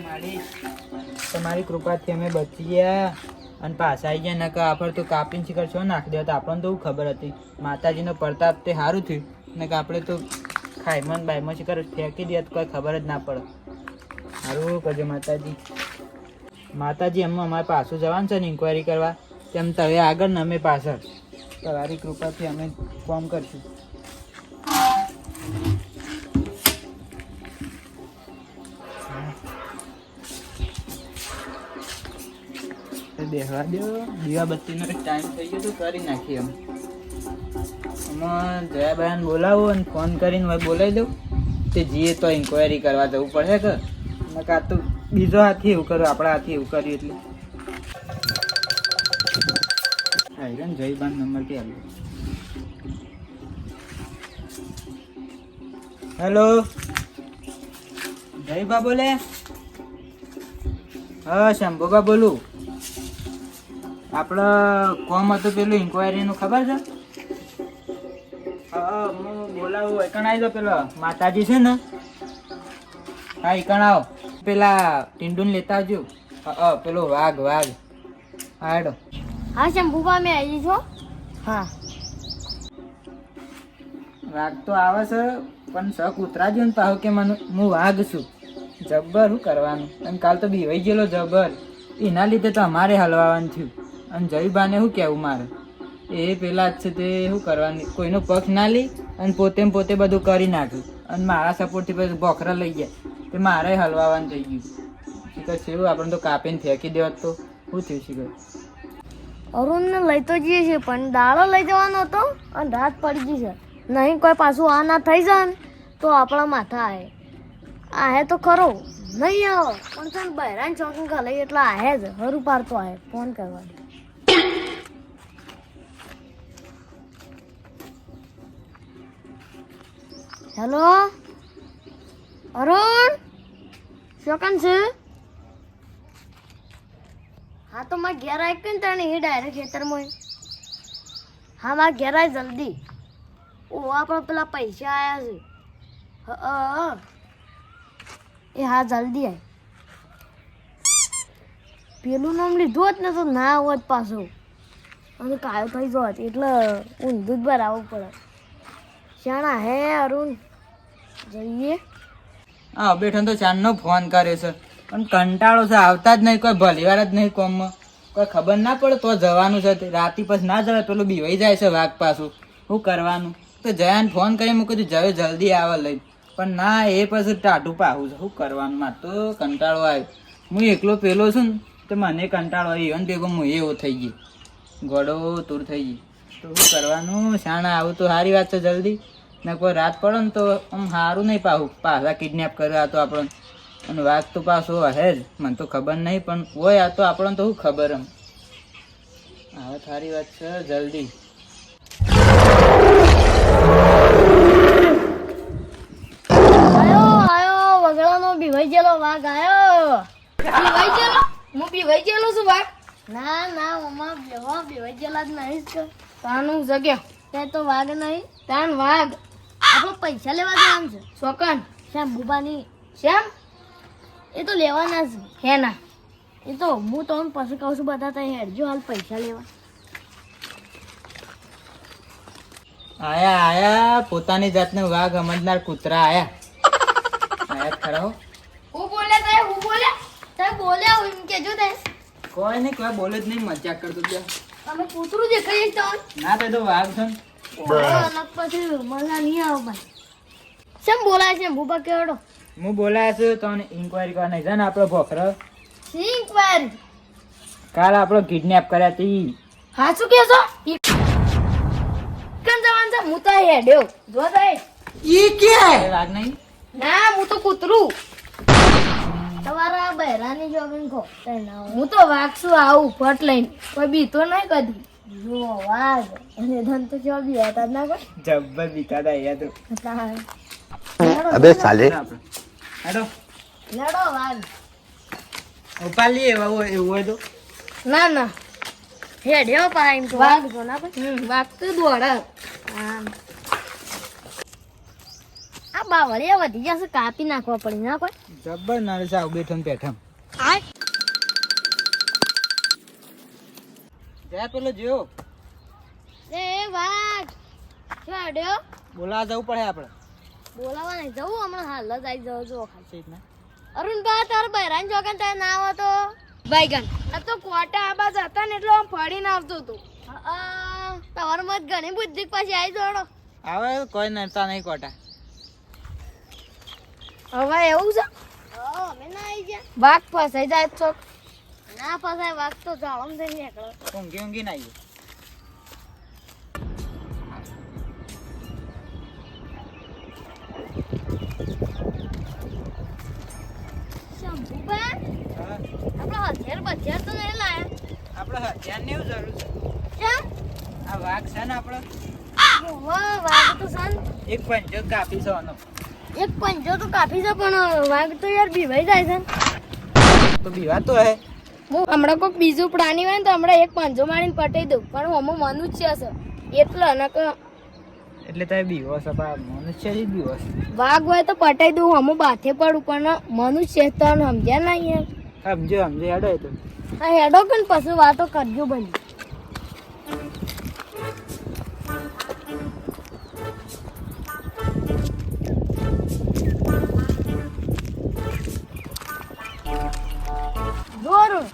મારી તમારી કૃપાથી અમે બચી ગયા અને પાછા આવી ગયા. નકર આપણે તો કાપીને શિખર છો નાખી દેવા. આપણને તો ખબર હતી માતાજીનો પ્રતાપ તે સારું થયું. નકર આપણે તો ખાઈમન બાઈમાં શિખર ફેંકી દે તો કોઈ ખબર જ ના પડે. સારું કરજો માતાજી. માતાજી એમ અમારે પાછું જવાનું છે ને ઇન્કવાયરી કરવા. તેમ તમે આગળ ને અમે પાછળ. તમારી કૃપાથી અમે ફોર્મ કરશું. બેહવા દો. દીવાબત્તીનો ટાઈમ થઈ ગયો તો કરી નાખીએ એમ. એમાં જયાબાઈને બોલાવો અને ફોન કરીને હવે બોલાવી દઉં. તે જઈએ તો ઇન્કવાયરી કરવા જવું પડે કે નકા તો બીજો હાથી એવું કર્યું આપણા હાથી એવું કર્યું એટલે. હા જયબાન નંબર ક્યાં? હેલો જયબા બોલે? હા શંભુબા બોલું. આપણે કોમ હતું પેલું ઇન્કવાયરીનું ખબર છે? હા હું બોલાવું. એકણ આવી જાઓ. પેલો માતાજી છે ને હા એકણ આવો. પેલા ટીંડુન લેતા આવજો. હા પેલો વાઘ વાઘ. હા હેડો. હા શંભુબા મેં આવી છો. હા વાઘ તો આવે છે પણ શક ઉતરાજો ને પાહો કે મને હું વાઘ છું. જબ્બર શું કરવાનું. અને કાલ તો બીવાઈ ગયેલો જબ્બર. એના લીધે તો અમારે હલવાનું થયું. અને જયબાને શું કહેવું મારે? એ પેલા જ છે તે શું કરવાનું, કોઈનો પક્ષ ના લી અને પોતે બધું કરી નાખ્યું. અને મારા સપોર્ટથી પછી બોખરા લઈ ગયા તે મારે હલવાનું થઈ ગયું. શીખર છે એવું આપણે તો કાપીને ફેંકી દેવા તો શું થયું શીખર? અરુણને લઈ તો જઈએ છીએ પણ દાડો લઈ જવાનો હતો અને રાત પડી ગઈ છે. નહીં કોઈ પાછું આ ના થઈ જાય ને તો આપણા માથા આવે. આહે તો ખરો નહીં આવો પણ છે ને બહેરાન ચોકીને ખાલી એટલે આહે જ હરું પાડતો આહે ફોન કરવા. હેલો અરુણ શોકન છે? હા તો મારા ઘેર આવી કે ને તને એ ડાયરેક્ટ ખેતરમાં. હા મારા ઘેર આવી જલ્દી. ઓ આપણે પેલા પૈસા આવ્યા છે. એ હા જલ્દી આય. પેલું નામ લીધું હોત ને તો ના હોત પાછો અને કાયો થઈ જોત એટલે ઊંધું જ ભરાવવું પડે. શાણા હે અરુણ જઈએ. હા બેઠો તો ચાંદનો ફોન કર્યો છે પણ કંટાળો છે. આવતા જ નહીં કોઈ ભલીવાર જ નહીં કોમમાં. કોઈ ખબર ના પડે તો જવાનું છે. રાતી પછી ના જવાય. પેલું બીવાઈ જાય છે વાઘ પાછું. શું કરવાનું? તો જયાને ફોન કરી મૂકી દીધું જવે જલ્દી આવે લઈ. પણ ના એ પછી ટાઢું પાવું છે. શું કરવાનું? મારે તો કંટાળો આવ્યો. હું એકલો પેલો છું ને તો મને કંટાળો આવ્યો. અને ભેગો હું એવો થઈ ગયો ગોડો તૂર થઈ ગઈ. તો શું કરવાનું? શાણા આવું તો સારી વાત છે જલ્દી. ને કોઈ રાત પડે ને તો આમ સારું નહીં પાહું. પાછા કિડનેપ કર્યા તો આપણને. અને વાઘ તો પાછો હે જ. મને તો ખબર નહીં પણ હોય આ તો આપણને તો શું ખબર એમ. હવે સારી વાત છે જલ્દી. આયો વગડાનો બીવાઈ ગયેલો વાઘ આયો. બીવાઈ ગયેલો? હું બીવાઈ ગયેલો છું વાઘ? ના ના મમ્મા બીવાઈ ગયેલા જ નહીં જ. તાનું જગ્યા તે તો વાઘ નહીં. તાન વાઘ આપણે પૈસા લેવા જવાનું છે. શોકન શ્યામ બુબાની શ્યામ એ તો લેવાના છે. હે ના એ તો હું તમને પછી કહું છું. બધા ત્યાં હેડજો હાલ પૈસા લેવા. આયા પોતાની જાતને વાઘ સમજનાર કૂતરા આયા ખરા હો. હું બોલે તે હું બોલે તે બોલ્યા એમ કેજો તે. કોઈ નહીં કોઈ બોલે જ નહીં. મજાક કરતો ત્યાં અમે કૂતરું દેખાઈએ તો ના તે તો વાઘ છે ને. અલગ પછી મજા નહીં આવે ભાઈ. શેમ બોલાય છે ભૂપા કેવડો? હું બોલાયા છું તો ઇન્કવાયરી કરવા નહીં જાય ને આપણો ભોખરો. ઇન્કવાયરી કાલ આપણો કિડનેપ કર્યા તી. હા શું કહો છો? કન જવાન છે? હું તો હેડ્યો જો તે ઈ કે વાઘ નહીં. ના હું તો કૂતરું. તમારા બહેરાની જોગીન ખો હું તો વાઘ છું. આવું ફટ લઈને કોઈ બીતો નહીં કદી. જો વાઘ અને ધન તો જો બી હતા ના કોઈ જબ્બર બીતા યાર તો. अबे साले હેડો લડો વાઘ. ઉપાડ લઈએ એવું હોય તો. ના ના હેડ્યો પાઈમ તો વાઘ તો ના કોઈ વાઘ તો દોડે. આ બાવળિયા વધી જશે, કાપી નાખવા પડી ના કોઈ. જબ્બર નરે છે આવ બેઠમ પેઠમ. હાય જા પેલો જો એ વાઘ છોડ્યો. બોલાવા જવું પડે આપણે. બોલાવા નહીં જવું, હમણાં હાલ જ આવી જાવ. જો છે જ ને. અરુણભા તાર બહેરાન જોગન તાર ના આવો તો ભાઈગન આ તો કોટા આબા જતા ને એટલે આમ ફળીને આવતો હતો. તમાર મત ઘણી બુદ્ધિ પછી આવી જોડો. આવે કોઈ નડતા નહીં કોટા. હવે એવું છે અમે ના આવી ગયા. વાઘ ફસાઈ જાય તો ના ફસાય. વાઘ તો જાળમ થઈને નીકળો. ઊંઘી ઊંઘી ના આવીએ. શંભુભા હા, આપણો હથિયાર બથિયાર તો નહીં લાયા. આપણે હથિયારની એવું જરૂર છે. કેમ? આ વાઘ છે ને આપણો વાહ વાઘ તો સાન એક પંજો કાપી છે આનો. એક પંજો તો કાપી છે પણ વાઘ તો યાર બીવાઈ જાય છે. તો બીવાતો હે. હું હમણાં કોઈક બીજું પ્રાણી હોય ને તો હમણાં એક પંજો મારીને પટાઈ દઉં, પણ હું મનુષ્ય છે એટલે એટલે તારે બીવો છે બા, મનુષ્ય જ બીવો છે. વાઘ હોય તો પટાઈ દઉં, હું બાથે પડું, પણ મનુષ્ય તો સમજ્યા ના યાર. સમજો સમજો હેડો એ તો. હા હેડો કે પછી વાતો કરજો બની. જોરું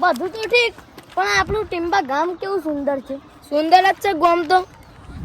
બધું તો ઠીક, પણ આપણું ટીમ્બા ગામ કેવું સુંદર છે. સુંદર જ છે ગામ તો.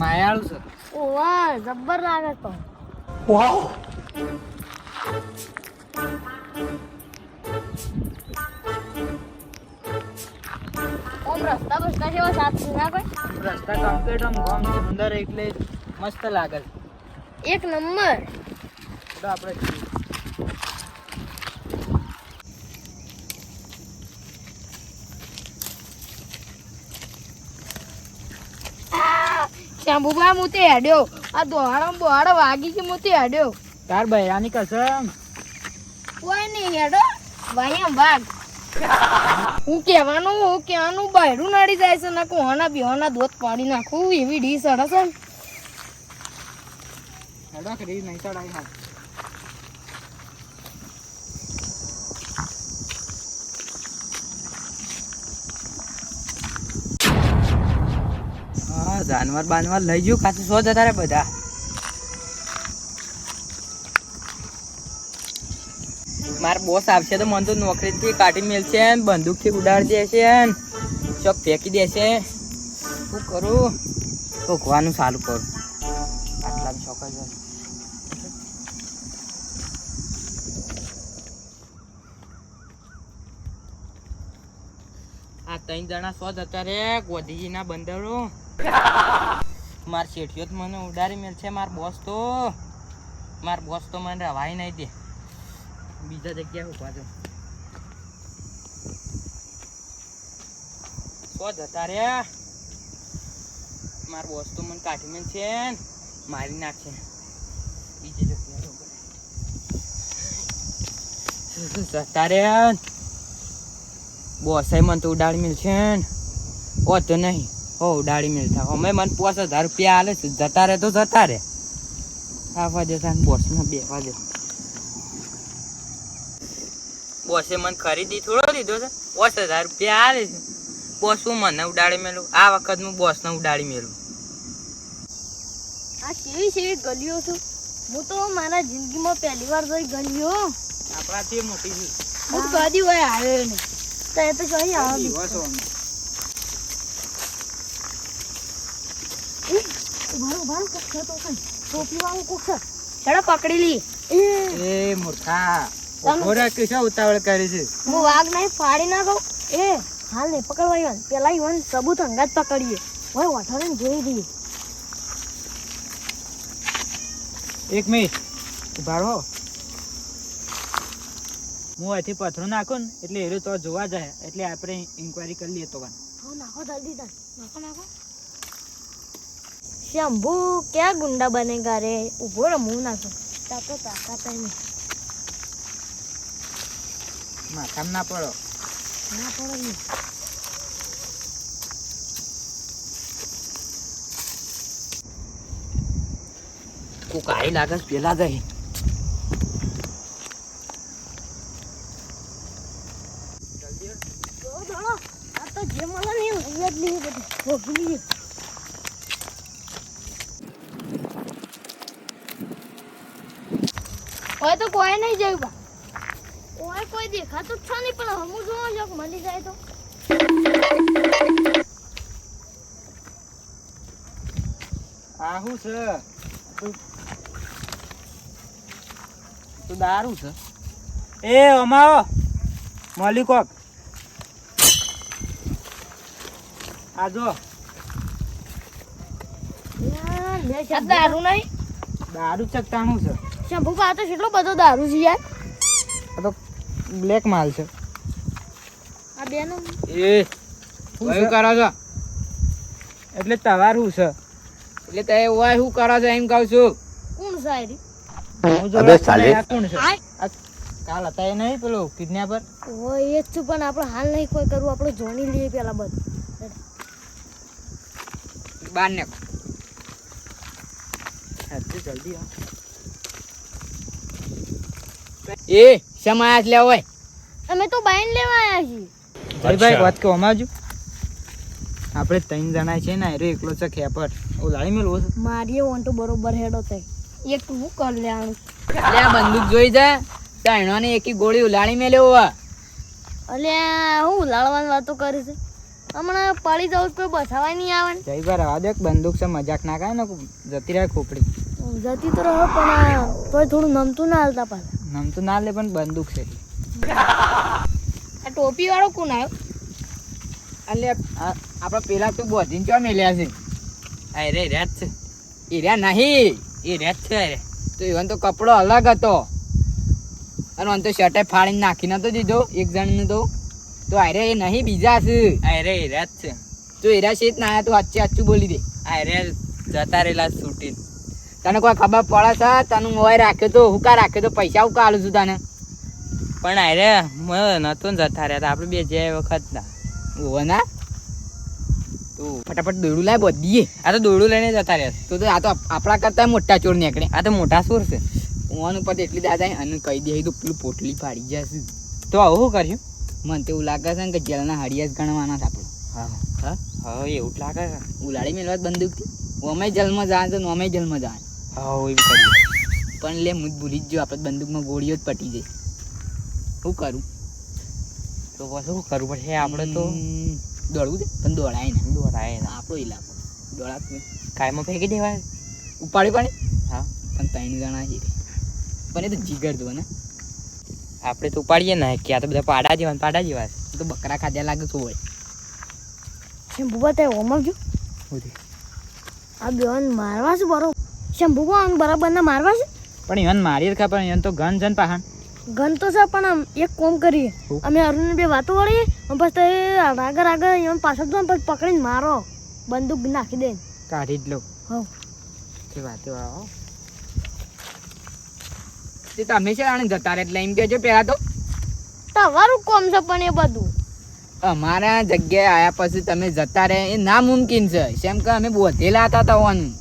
માયાળું છે. ઓ વાહ જબ્બર લાગે તો. ઓમ રસ્તા બસ્તા જેવા સાફ ના કોઈ. રસ્તા કમ્પ્લીટ આમ ગામ સુંદર એટલે મસ્ત લાગે છે. એક નંબર. તો આપણે જઈએ. શાંભુભા હું તે હેડ્યો. આ દોહાડો વાગી છે, હું તે હેડ્યો. તાર બૈરાની કસમ. કોઈ નહીં હેડો ભાઈ આમ વાઘ. હું કહેવાનું બહેરું નડી જાય છે ને કોહાના બેહોના દોત પાડી નાખું એવી ડીશ અડે છે ને. હેડો કરી નહીં ચડાવી હાથ. હા જાનવર બાનવર લઈ ગયું ખાતું સો જતા રે બધા. મારા બોસ આવશે તો મને તો નોકરીથી કાઢી મેલશે ને બંદૂકથી ઉડાડી દેશે ને ચોક ફેંકી દેશે. શું કરું? ભોગવાનું સારું કરું. આટલા છોકરા છે. આ 3 જણા સો જતા રે ગોધીજીના બંદરો. માર શેઠિયો તો મને ઉડાડી મેલ છે. માર બોસ તો મને રવાય નહીં દે. બીજા જગ્યાએ ઉભા છો સો જતા રે. માર બોસ તો મને કાઢી મેલ છે ને મારી નાખશે. બીજી જગ્યાએ જતા રે. બોસે મને તો ઉડાડી મેલ છે ને ઓ તો નહીં હો ઉડાડી મેલતા. અમે મને 5000 રૂપિયા આલે છે. જતા રે તો જતા રે. આવવા દે તાન બોસને બેવા દે. બોસે મને ખરીદી થોડો લીધો છે. 5000 રૂપિયા આલે છે. બોસ હું મને ઉડાડી મેલું. આ વખત હું બોસને ઉડાડી મેલું. આ કેવી ગલીઓ છું. હું તો મારા જિંદગીમાં પહેલી વાર જોઈ ગલીઓ. આપણાથી મોટી છે. હું કદી હોય આવ્યો નહીં તો એ તો કઈ આવે દીવો છો અમે. ઉભારો કોક છે તો કઈ ટોપી વાળું કોક છે. ચડો પકડી લી. એ મૂર્ખા ઉભો રાખ કે શું ઉતાવળ કરી છે? હું વાઘ નહીં ફાડી નાખો. એ હાલ નહીં પકડવા ઈવન પેલા ઈવન સબૂત અંગાત પકડીએ. હોય વઠાડીને જોઈ દઈએ. એક મિનિટ ઉભા રહો. હું અહીંથી પથરો નાખું ને એટલે એરો તો જોવા જાય એટલે આપણે ઇન્કવાયરી કરી લઈએ તો કાન. નાખો જલ્દી નાખો. શંભુ ક્યાં ગુંડા બનેગા રે. ઉભો રહો હું નાખો. તાતો તાકાત નહીં. માથામાં ના પડો. ના પડે નહીં. કોક આઈ લાગે છે પેલા ગઈ. ઓ ભૂલી ગયો. ઓય તો કોઈ નહીં જોયું બા. ઓય કોઈ દેખાતું જ છે નહીં, પણ હમું જોવો છો કે મળી જાય તો. આહું છે તું દારૂ છે એ અમાવો મલિકોક આજો આ દારૂ નહીં. દારૂ ચકતાણું છે શંભુ પા તો કેટલો બધો દારૂ છે યાર. આ તો બ્લેક માલ છે આ બેનો એ શું કરો છો? એટલે તમારું છે એટલે તે ઓય શું કરો છો એમ કહું છું. કોણ છે આ રી? હું જોડે અબે સાલે. આ કોણ છે આય. આ કાલ હતા એ નહીં પેલો કિડનેપર ઓય એ જ છું, પણ આપણે હાલ નહીં કોઈ કરવું, આપણે જોણી લઈએ પેલા બધું. બાર ને જલ્દી આવ એ સમાજ લે ઓય અમે તો બાઈન લેવા આવ્યા છીએ. ભાઈ વાત કહો અમાજુ આપણે ત્રણ જણા છે ને એરો એકલો છે ખેપર ઉલાળી મેલવો છે મારી ઓન તો બરોબર હેડો થાય. એક હું કર લેવાનું. લે આ બંદૂક જોઈ જા તાણો ને એકી ગોળી ઉલાળી મેલ્યો હોવા. અલ્યા હું ઉલાળવાની વાતો કરી છે. હમણાં પડી જાઉં કોઈ બસાવાય નહીં આવે ને. જઈ બાર આવા દે બંદૂક છે મજાક ના કાય ને જતી રહે ખોપડી જતી તો રહો, પણ તોય થોડું નમતું ના હાલતા પાછા. નામ તો ના લે પણ બંદૂક છે આ ટોપી વાળો કોણ આવ્યો? એટલે આપડે પેલા તો બોધીને ચો મેલ્યા છે. અરે રેત છે એ રહ્યા નહીં એ રેત છે અરે તો એવન તો કપડો અલગ હતો અને આમ તો શર્ટે ફાડીને નાખી નતો દીધો એક જણને તો અરે એ નહીં બીજા છે. અરે રેત છે જો એરા શેત ના આયા તો સાચું સાચું બોલી દે. અરે જતા રહેલા છૂટી તને કોઈ ખબર પડે છે તને મોબાઈલ રાખ્યો તો હુકા રાખ્યો તો પૈસા હુકા આલું છું તને. પણ અરે નતો ને જતા રહ્યા આપણે બે જે વખત ના ઓવો ના તું ફટાફટ દોડું લાય બધીએ. આ તો દોડું લઈને જતા રહ્યા તો આ તો આપણા કરતા મોટા ચોર નીકળે. આ તો મોટા સુર છે ઓન ઉપર તો એટલી દાદા અને કહી દે તો પેલું પોટલી ફાડી જશે. તો આવું શું કર્યું મને તો એવું લાગે છે ને કે જેલના હડિયા જ ગણવાના છે આપણે. હા હા હા એવું જ લાગે છે ઉલાડી મેળવા બંદૂકથી ઓમે જેલમાં જાય તો ઓમે જેલમાં જાય. હા એવું કર્યું પણ લે હું જ ભૂલી જ જો આપણે બંદૂકમાં ગોળીઓ જ પટી જાય. શું કરું તો પછી શું કરવું પડશે આપણે તો દોડવું દે પણ દોડાય ને દોડાય ને આપણો ઇલાકો દોડાતું કાયમાં ફેંકી દેવાય ઉપાડી પાડે. હા પણ ત્રણ જણા છે પણ એ તો જીગર દો ને આપણે તો ઉપાડીએ ને કે આ તો બધા પાડા જેવા એ તો બકરા ખાધ્યા લાગે શું હોય. શંભુબા તે ઓમવજો. આ બેન મારવા છે બરોબર. શંભુબા બરાબર ના મારવા છે. પણ ઈવન મારી ખા પણ ઈવન તો ગન જન પાહન ગન તો છે, પણ આમ એક કોમ કરીએ અમે અરુણ બે વાતો વળીએ પછી આગળ એમ પાછળ જો પછી પકડીને મારો બંદૂક નાખી દે. કાઢી જ લો હવ તે વાતે આવો તે તમે છે આને જતા રહે એટલે એમ કહેજો પહેલા તો તમારું કોમ છે, પણ એ બધું અમારા જગ્યાએ આયા પછી તમે જતા રહે એ નામુમકિન છે. કેમ કે અમે બોધેલા હતા તવાનું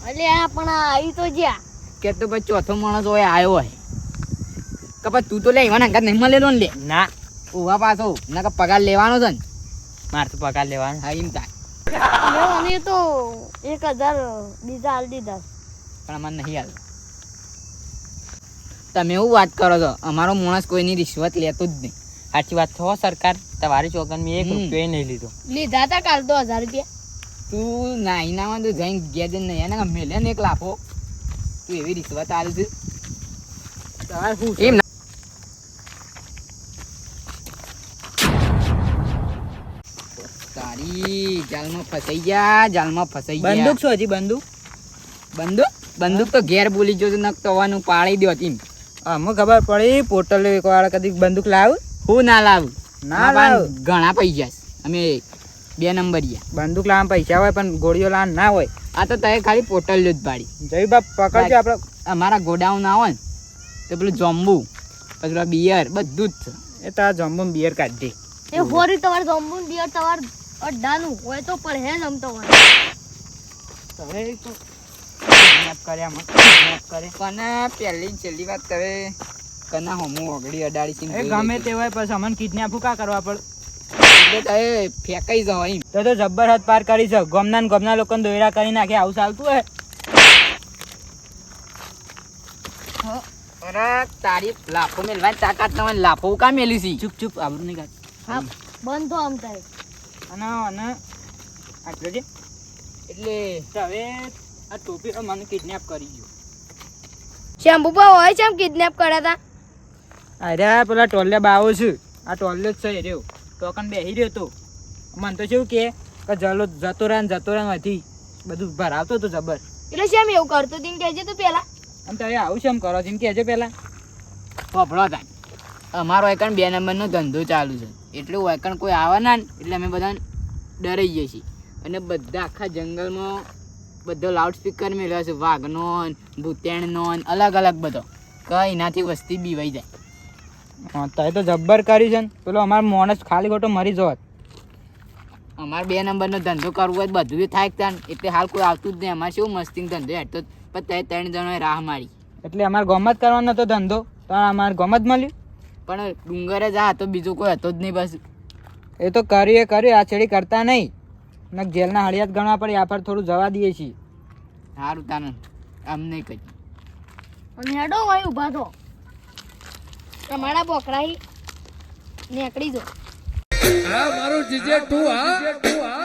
અલ્યા પણ આવી તો જ્યાં કે તો પછી ચોથો માણસ હોય આવ્યો હોય કે પછી તું તો લે એવાના અંગાત નહીં મળેલો ને લે ના ઉભા પાછો ના કે પગાર લેવાનો છે ને. મારે તો પગાર લેવાનો હા એમ થાય અને તો 1000 બીજા હાલ દીધા. પણ અમારે નહીં હાલ. તમે એવું વાત કરો છો અમારો માણસ કોઈની રિશ્વત લેતો જ નહીં. સાચી વાત છો સરકાર તમારી ચોકન મેં 1 રૂપિયો નહીં લીધો લીધા તા કાલ તો 1000 રૂપિયા. તું નાઈ નામાં તું જઈને ગયા જઈને નહીં એને મેલે ને એક લાફો તું એવી રિશ્વત આલી છે તમારે શું એમ ના. તારી જાલમાં ફસાઈ ગયા બંદૂક છો હજી બંદૂક તો ઘેર બોલી જો નકતવાનું પાડી દો હતી. અમને ખબર પડી પોર્ટલ એક વાર કદી બંદૂક લાવ હું ના લાવું ના લાવ ઘણા પૈસા છે. અમે 2 નંબરિયા બંદૂક લાવવા પૈસા હોય પણ ગોળીઓ લાવવા ના હોય. આ તો તમે ખાલી પોર્ટલ જ પાડી. જય બાપ પકડજો આપણે અમારા ગોડાઉન આવો ને તો પેલું જંબુ પછી પેલા બિયર બધું જ છે. એ તો આ જમ્બો બિયર કાઢી એ હોરી તમારે જમ્બુન બિયર તમારે અડ્ડાનું હોય તો પડે હે જમતો હોય. હવે તો કિડનેપ કર્યા મત કિડનેપ કરે પણ પહેલી છેલ્લી વાત તમે કના હમું ઓગળી અડાડી એ ગમે તે હોય પછી અમને કિડનેપ કા કરવા પડે એટલે તારે ફેંકાઈ જાવ એમ. તો જબ્બર હદ પાર કરી છે. ગોમના ને ગોમના લોકોને દોયરા કરી નાખે, આવું ચાલતું હે? અરે તારી લાફો મેલવાની તાકાત તમને લાફો કા મેલી છે? ચૂપ ચૂપ, આબરૂ નહીં કાઢ. હા બંધ થો આમ તારે. અને આટલો છે એટલે તો હવે આ ટોપી તો મને કિડનેપ કરી ગયો. શંભુબા હોય છે કિડનેપ કર્યા તા. અરે પેલા ટોલે બાવો છે, આ ટોલે જ છે રહ્યો, તો કન બેસી રહ્યો તો મને તો શું કે જલો જતો રહે હતી બધું ભરાવતો તો જબર. એટલે શેમ એવું કરતો તીન કહેજે તું પેલા. આમ તમે આવું છે એમ કરો છો એમ કહેજો પેલા. ફફડો થાય. અમારો એકણ 2 નંબરનો ધંધો ચાલુ છે, એટલે એકણ કોઈ આવે ના ને એટલે અમે બધા ડરાઈ જઈએ છીએ. અને બધા આખા જંગલમાં બધો લાઉડ સ્પીકર મેળવ્યો છે, વાઘનો ન, ભૂતેણનો ન, અલગ અલગ બધો, કઈ એનાથી વસ્તી બીવાઈ જાય. હા તો એ તો જબ્બર કરી છે ને. પેલો અમારો માણસ ખાલી ખોટો મરી જોત. અમારે 2 નંબરનો ધંધો કરવો હોય તો બધું જ થાય ત્યાં, એટલે હાલ કોઈ આવતું જ નહીં. અમારે શું મસ્તી ધંધો હેઠતો, પણ 3 જણોએ રાહ મારી. એટલે અમારે ગોમ જ કરવાનો હતો ધંધો, તો અમારે ગોમ જ મળ્યું. પણ ડુંગરે જા તો બીજો કોઈ હતો જ નહીં. બસ એ તો કર્યું આ છેડી કરતા નહીં ને જેલના હળિયાત ગણવા પડે, આ પર થોડું જવા દઈએ છીએ. સારું તાનું આમ નહીં કહી. અને હેડો હોય ઊભા થો. તમારા બોકરાઈ નીકળી જો. હા મારું જીજે તું હા